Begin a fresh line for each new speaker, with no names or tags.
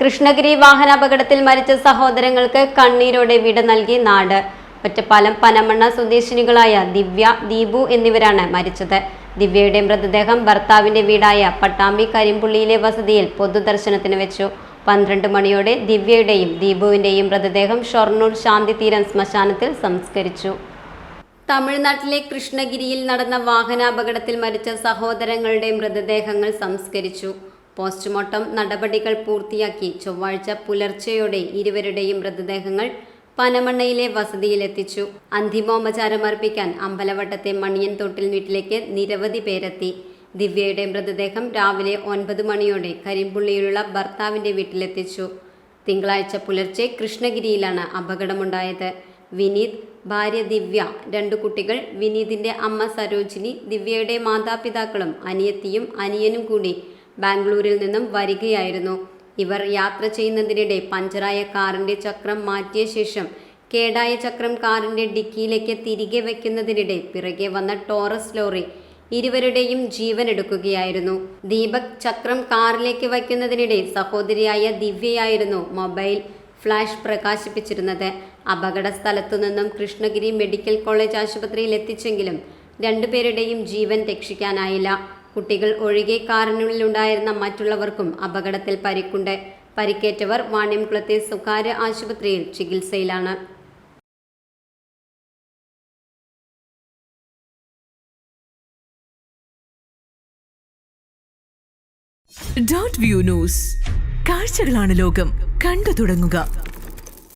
കൃഷ്ണഗിരി വാഹനാപകടത്തിൽ മരിച്ച സഹോദരങ്ങൾക്ക് കണ്ണീരോടെ വിട നൽകി നാട്. ഒറ്റപ്പാലം പനമണ്ണ സ്വദേശിനികളായ ദിവ്യ, ദീപു എന്നിവരാണ് മരിച്ചത്. ദിവ്യയുടെ മൃതദേഹം ഭർത്താവിന്റെ വീടായ പട്ടാമ്പി കരിമ്പുള്ളിയിലെ വസതിയിൽ പൊതുദർശനത്തിന് വെച്ചു. 12 മണിയോടെ ദിവ്യയുടെയും ദീപുവിന്റെയും മൃതദേഹം ഷൊർണൂർ ശാന്തിതീരം ശ്മശാനത്തിൽ സംസ്കരിച്ചു. തമിഴ്നാട്ടിലെ കൃഷ്ണഗിരിയിൽ നടന്ന വാഹനാപകടത്തിൽ മരിച്ച സഹോദരങ്ങളുടെ മൃതദേഹങ്ങൾ സംസ്കരിച്ചു. പോസ്റ്റ്മോർട്ടം നടപടികൾ പൂർത്തിയാക്കി ചൊവ്വാഴ്ച പുലർച്ചെയോടെ ഇരുവരുടെയും മൃതദേഹങ്ങൾ പനമണ്ണയിലെ വസതിയിലെത്തിച്ചു. അന്തിമോപചാരമർപ്പിക്കാൻ അമ്പലവട്ടത്തെ മണിയൻതോട്ടിൽ വീട്ടിലേക്ക് നിരവധി പേരെത്തി. ദിവ്യയുടെ മൃതദേഹം രാവിലെ 9 മണിയോടെ കരിമ്പുള്ളിയിലുള്ള ഭർത്താവിന്റെ വീട്ടിലെത്തിച്ചു. തിങ്കളാഴ്ച പുലർച്ചെ കൃഷ്ണഗിരിയിലാണ് അപകടമുണ്ടായത്. വിനീത്, ഭാര്യ ദിവ്യ, 2 കുട്ടികൾ, വിനീതിന്റെ അമ്മ സരോജിനി, ദിവ്യയുടെ മാതാപിതാക്കളും അനിയത്തിയും അനിയനും കൂടി ബാംഗ്ലൂരിൽ നിന്നും വരികയായിരുന്നു. ഇവർ യാത്ര ചെയ്യുന്നതിനിടെ പഞ്ചറായ കാറിന്റെ ചക്രം മാറ്റിയ ശേഷം കേടായ ചക്രം കാറിന്റെ ഡിക്കിയിലേക്ക് തിരികെ വയ്ക്കുന്നതിനിടെ പിറകെ വന്ന ടോറസ് ലോറി ഇരുവരുടെയും ജീവൻ എടുക്കുകയായിരുന്നു. ദീപക് ചക്രം കാറിലേക്ക് വയ്ക്കുന്നതിനിടെ സഹോദരിയായ ദിവ്യയായിരുന്നു മൊബൈൽ ഫ്ലാഷ് പ്രകാശിപ്പിച്ചിരുന്നത്. അപകട സ്ഥലത്തു നിന്നും കൃഷ്ണഗിരി മെഡിക്കൽ കോളേജ് ആശുപത്രിയിൽ എത്തിച്ചെങ്കിലും 2 പേരുടെയും ജീവൻ രക്ഷിക്കാനായില്ല. കുട്ടികൾ ഒഴികെ കാറിനുള്ളിലുണ്ടായിരുന്ന മറ്റുള്ളവർക്കും അപകടത്തിൽ പരിക്കുണ്ട്. പരിക്കേറ്റവർ വാണിയംകുളത്തെ സ്വകാര്യ ആശുപത്രിയിൽ ചികിത്സയിലാണ്.
Dot view news. കാഴ്ചകളാണ് ലോകം. കണ്ടു തുടങ്ങുക.